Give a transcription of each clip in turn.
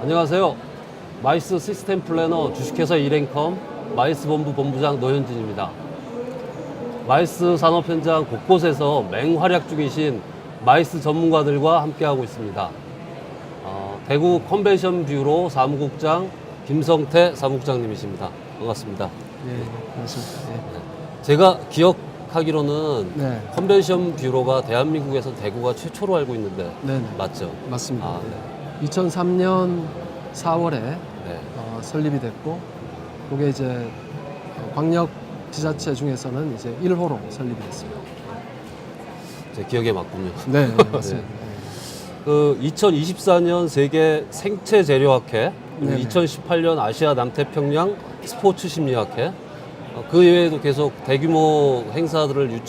안녕하세요. 마이스 시스템 플래너 주식회사 일행컴 마이스 본부 본부장 노현진입니다. 마이스 산업 현장 곳곳에서 맹활약 중이신 마이스 전문가들과 함께하고 있습니다. 대구 컨벤션 뷰로 사무국장 김성태 사무국장님이십니다. 반갑습니다. 네, 반갑습니다. 네. 제가 기억하기로는 네. 컨벤션 뷰로가 대한민국에서 대구가 최초로 알고 있는데 네, 네. 맞죠? 맞습니다. 아, 네. 2003년 4월에 네. 설립이 됐고, 그게 이제 광역 지자체 중에서는 이제 1호로 설립이 됐습니다. 제 기억에 맞군요. 네, 맞습니다. 그 2024년 세계 생체 재료학회, 그리고 네네. 2018년 아시아 남태평양 스포츠 심리학회, 그 이외에도 계속 대규모 행사들을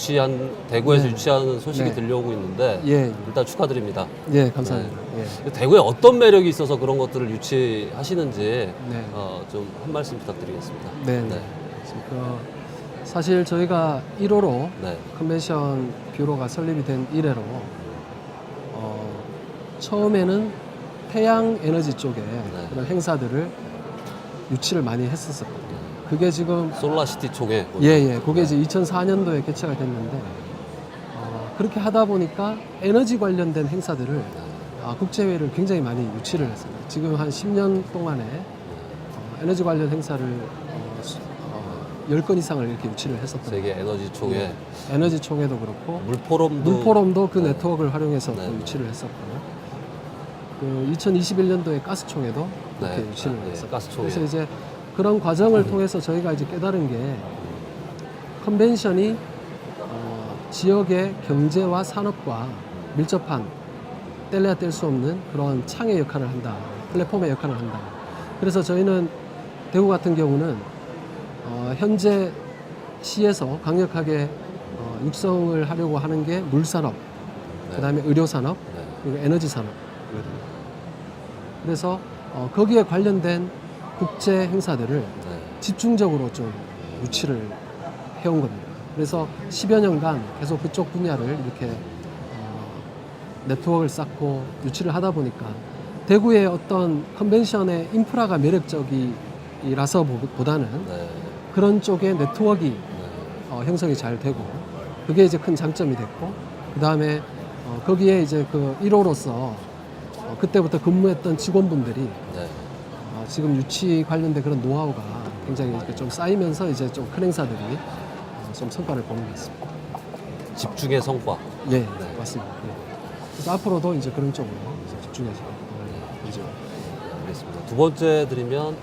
대구에서 네. 유치하는 소식이 네. 들려오고 있는데 예, 일단 축하드립니다. 예, 감사합니다. 예. 대구에 어떤 매력이 있어서 그런 것들을 유치하시는지 네. 좀 한 말씀 부탁드리겠습니다. 네, 네. 사실 저희가 1호로 네. 컨벤션 뷰로가 설립이 된 이래로 처음에는 태양 에너지 쪽에 그런 행사들을 유치를 많이 했었거든요. 그게 지금 솔라시티 쪽에 예, 그게 이제 2004년도에 개최가 됐는데 그렇게 하다 보니까 에너지 관련된 행사들을 국제회의를 굉장히 많이 유치를 했습니다. 지금 한 10년 동안에 에너지 관련 행사를 10건 이상을 이렇게 유치를 했었거든요. 세계 에너지 쪽에 에너지 총회도 그렇고 물포럼도 그 네트워크를 활용해서 또 네. 유치를 했었고, 그 2021년도에 가스총회도 그렇게 네. 유치를 네. 했었고, 가스총회. 그래서 이제 그런 과정을 통해서 저희가 이제 깨달은 게 컨벤션이 지역의 경제와 산업과 밀접한 뗄래야 뗄 수 없는 그런 창의 역할을 한다, 플랫폼의 역할을 한다. 그래서 저희는 대구 같은 경우는 현재 시에서 강력하게 육성을 하려고 하는 게 물산업, 네. 그다음에 의료산업, 네. 그리고 에너지 산업이거든요. 그래서 거기에 관련된 국제 행사들을 네. 집중적으로 좀 유치를 해온 겁니다. 그래서 10여 년간 계속 그쪽 분야를 이렇게 네트워크를 쌓고 유치를 하다 보니까 대구의 어떤 컨벤션의 인프라가 매력적이라서 보다는 네. 그런 쪽의 네트워크가 네. 형성이 잘 되고, 그게 이제 큰 장점이 됐고, 그 다음에 거기에 이제 그 1호로서 그때부터 근무했던 직원분들이 네. 지금 유치 관련된 그런 노하우가 굉장히 이렇게 좀 쌓이면서 이제 좀 큰 행사들이 좀 성과를 보는 것 같습니다. 집중의 성과. 예, 네. 맞습니다. 예. 그래서 앞으로도 이제 그런 쪽으로 이제 집중해서 이제 알겠습니다. 두 번째 드리면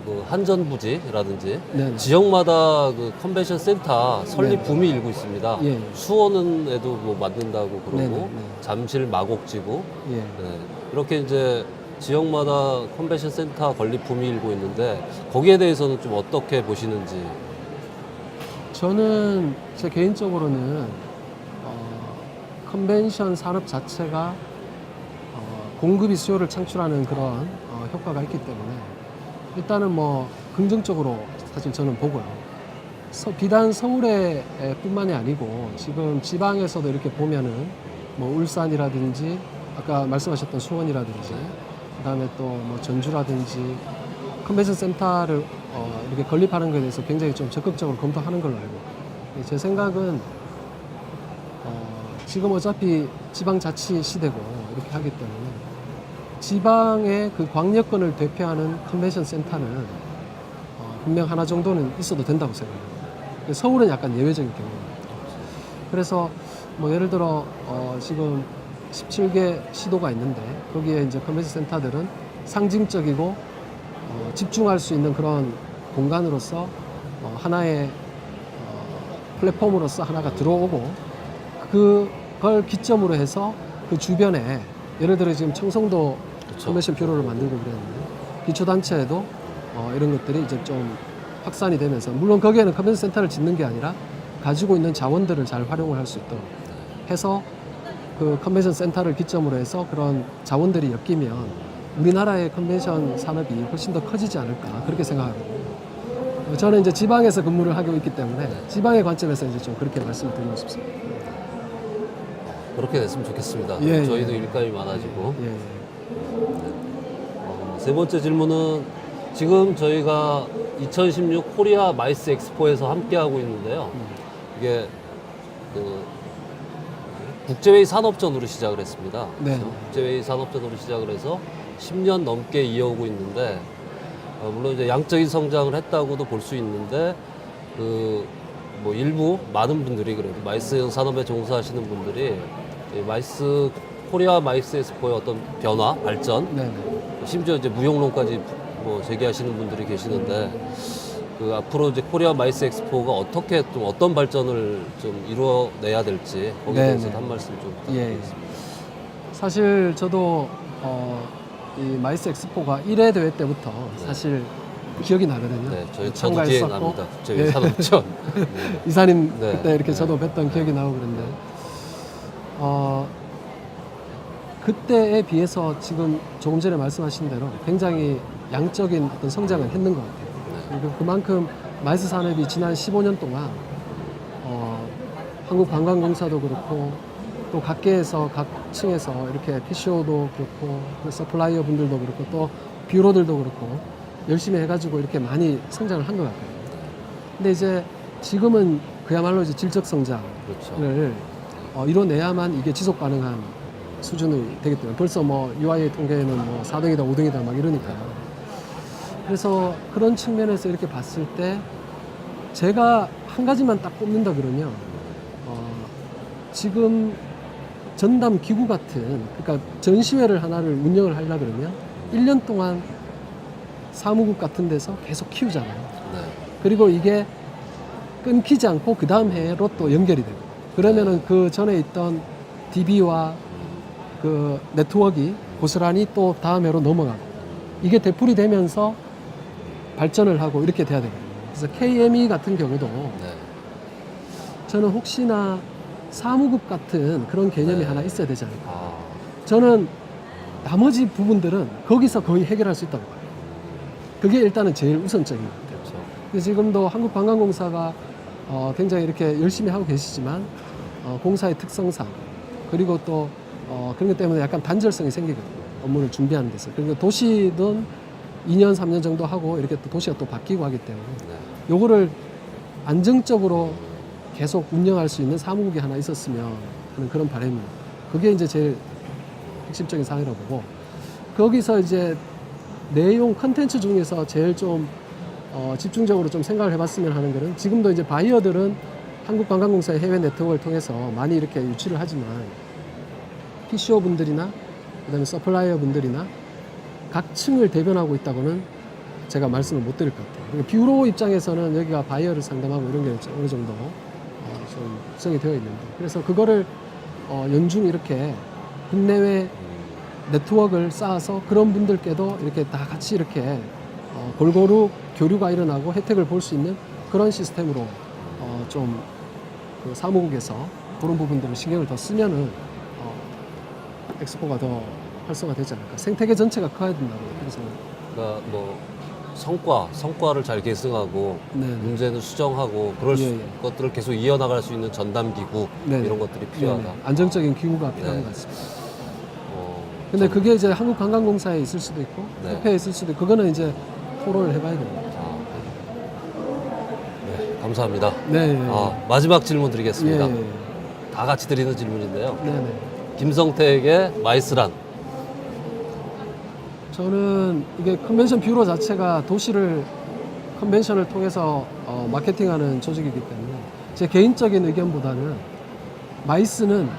그 한전부지라든지 네네. 지역마다 그 컨벤션 센터 설립 네. 붐이 일고 있습니다. 예. 수원에도 뭐 만든다고 그러고 네네. 잠실 마곡지구 예. 네. 이렇게 이제 지역마다 컨벤션 센터 건립 붐이 일고 있는데 거기에 대해서는 좀 어떻게 보시는지. 저는 제 개인적으로는 컨벤션 산업 자체가 공급이 수요를 창출하는 그런 효과가 있기 때문에 일단은 뭐 긍정적으로 사실 저는 보고요. 비단 서울에 뿐만이 아니고 지금 지방에서도 이렇게 보면은 뭐 울산이라든지 아까 말씀하셨던 수원이라든지 그다음에 또 뭐 전주라든지 컨벤션 센터를 이렇게 건립하는 것에 대해서 굉장히 좀 적극적으로 검토하는 걸로 알고 있고요. 제 생각은 지금 어차피 지방자치 시대고 이렇게 하기 때문에 지방의 그 광역권을 대표하는 컨벤션 센터는 분명 하나 정도는 있어도 된다고 생각합니다. 서울은 약간 예외적인 경우입니다. 그래서 뭐 예를 들어 지금 17개 시도가 있는데 거기에 이제 컨벤션 센터들은 상징적이고 집중할 수 있는 그런 공간으로서 하나의 플랫폼으로서 하나가 들어오고, 그걸 기점으로 해서 그 주변에 예를 들어 지금 청송도 그쵸. 컨벤션 뷰로를 만들고 그랬는데 기초단체에도 이런 것들이 이제 좀 확산이 되면서, 물론 거기에는 컨벤션 센터를 짓는 게 아니라 가지고 있는 자원들을 잘 활용을 할 수 있도록 해서 그 컨벤션 센터를 기점으로 해서 그런 자원들이 엮이면 우리나라의 컨벤션 산업이 훨씬 더 커지지 않을까 그렇게 생각하거든요. 저는 이제 지방에서 근무를 하고 있기 때문에 지방의 관점에서 이제 좀 그렇게 말씀을 드리고 싶습니다. 그렇게 됐으면 좋겠습니다. 예, 저희도 예. 일감이 많아지고. 예, 예. 세 번째 질문은 지금 저희가 2016 코리아 마이스 엑스포에서 함께하고 있는데요. 이게 그 국제회의 산업전으로 시작을 했습니다. 네. 국제회의 산업전으로 시작을 해서 10년 넘게 이어오고 있는데, 물론 이제 양적인 성장을 했다고도 볼 수 있는데, 뭐 일부 많은 분들이 그래도 마이스 산업에 종사하시는 분들이 이 마이스 코리아 마이스 엑스포의 어떤 변화, 발전, 네. 심지어 이제 무용론까지 뭐 제기하시는 분들이 계시는데, 앞으로 이제 코리아 마이스 엑스포가 어떻게 좀 어떤 발전을 좀 이루어내야 될지 거기에 네, 대해서 네. 한 말씀 좀 예. 부탁드리겠습니다. 사실 저도 이 마이스 엑스포가 1회 대회 때부터 사실 기억이 나거든요. 네, 저도 뒤에 참가했었고, 납니다. 국제회의 예. 산업전. 이사님 네. 그때 이렇게 네. 저도 뵀던 기억이 나고 그런데 그때에 비해서 지금 조금 전에 말씀하신 대로 굉장히 양적인 어떤 성장을 했는 것 같아요. 그리고 그만큼 마이스 산업이 지난 15년 동안 한국관광공사도 그렇고 또 각계에서 각 층에서 이렇게 PCO도 그렇고 서플라이어 분들도 그렇고 또 뷰로들도 그렇고 열심히 해가지고 이렇게 많이 성장을 한 것 같아요. 근데 이제 지금은 그야말로 이제 질적 성장을 그렇죠. 이뤄내야만 이게 지속 가능한 수준이 되기 때문에 벌써 뭐 UIA 통계에는 뭐 4등이다 5등이다 막 이러니까요. 그래서 그런 측면에서 이렇게 봤을 때 제가 한 가지만 딱 꼽는다 그러면 지금 전담 기구 같은 그러니까 전시회를 하나를 운영을 하려 그러면 1년 동안 사무국 같은 데서 계속 키우잖아요. 네. 그리고 이게 끊기지 않고 그 다음 해로 또 연결이 되고 그러면은 그 전에 있던 DB와 그 네트워크가 고스란히 또 다음 해로 넘어가고 이게 되풀이 되면서 발전을 하고 이렇게 돼야 되거든요. 그래서 KME 같은 경우도 네. 저는 혹시나 사무국 같은 그런 개념이 네. 하나 있어야 되지 않을까. 아, 저는 나머지 부분들은 거기서 거의 해결할 수 있다고 봐요. 그게 일단은 제일 우선적인 것 같아요. 그렇죠. 근데 지금도 한국관광공사가 굉장히 이렇게 열심히 하고 계시지만 공사의 특성상 그리고 또 그런 것 때문에 약간 단절성이 생기거든요. 업무를 준비하는 데서. 그리고 도시든 2년, 3년 정도 하고 이렇게 또 도시가 또 바뀌고 하기 때문에 네. 요거를 안정적으로 계속 운영할 수 있는 사무국이 하나 있었으면 하는 그런 바람입니다. 그게 이제 제일 핵심적인 사항이라고 보고 거기서 이제 내용 컨텐츠 중에서 제일 좀 집중적으로 좀 생각을 해봤으면 하는 거는 지금도 이제 바이어들은 한국관광공사의 해외 네트워크를 통해서 많이 이렇게 유치를 하지만 PCO 분들이나 그다음에 서플라이어 분들이나 각 층을 대변하고 있다고는 제가 말씀을 못 드릴 것 같아요. 그러니까 뷰로 입장에서는 여기가 바이어를 상담하고 이런 게 어느 정도 좀 구성이 되어 있는데 그래서 그거를 연중 이렇게 국내외 네트워크를 쌓아서 그런 분들께도 이렇게 다 같이 이렇게 골고루 교류가 일어나고 혜택을 볼 수 있는 그런 시스템으로 좀 그 사무국에서 그런 부분들을 신경을 더 쓰면은 엑스포가 더 활성화되지 않을까. 생태계 전체가 커야 된다고 그래서 그러니까 뭐 성과를 잘 계승하고 네. 문제는 수정하고 그럴 예, 예. 것들을 계속 이어나갈 수 있는 전담 기구 네. 이런 것들이 필요하다. 네, 안정적인 기구가 필요한 네. 것 같습니다. 좀- 근데 그게 이제 한국관광공사에 있을 수도 있고 네. 협회에 있을 수도 있고 그거는 이제 토론을 해봐야 됩니다. 네, 감사합니다. 네. 마지막 질문 드리겠습니다. 예. 다 같이 드리는 질문인데요. 네네. 김성태에게 마이스란. 저는 이게 컨벤션 뷰로 자체가 도시를 컨벤션을 통해서 마케팅하는 조직이기 때문에 제 개인적인 의견보다는 마이스는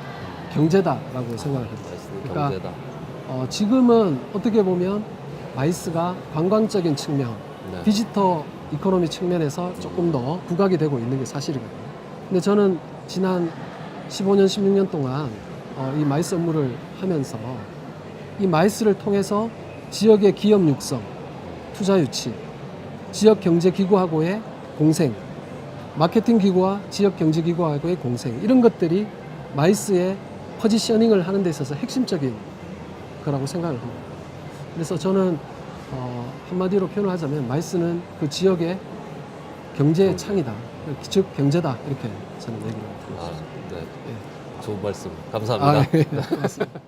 경제다라고 생각을 합니다. 마이스는 그러니까 경제다. 지금은 어떻게 보면 마이스가 관광적인 측면, 네. 디지털 이코노미 측면에서 조금 더 부각이 되고 있는 게 사실이거든요. 근데 저는 지난 15년, 16년 동안 이 마이스 업무를 하면서 이 마이스를 통해서 지역의 기업 육성, 투자 유치, 지역 경제 기구하고의 공생, 마케팅 기구와 지역 경제 기구하고의 공생 이런 것들이 마이스의 포지셔닝을 하는 데 있어서 핵심적인 거라고 생각을 합니다. 그래서 저는 한마디로 표현을 하자면 마이스는 그 지역의 경제의 창이다, 즉 경제다 이렇게 저는 얘기를 드립니다. 네. 예. 좋은 말씀 감사합니다. 네, 고맙습니다.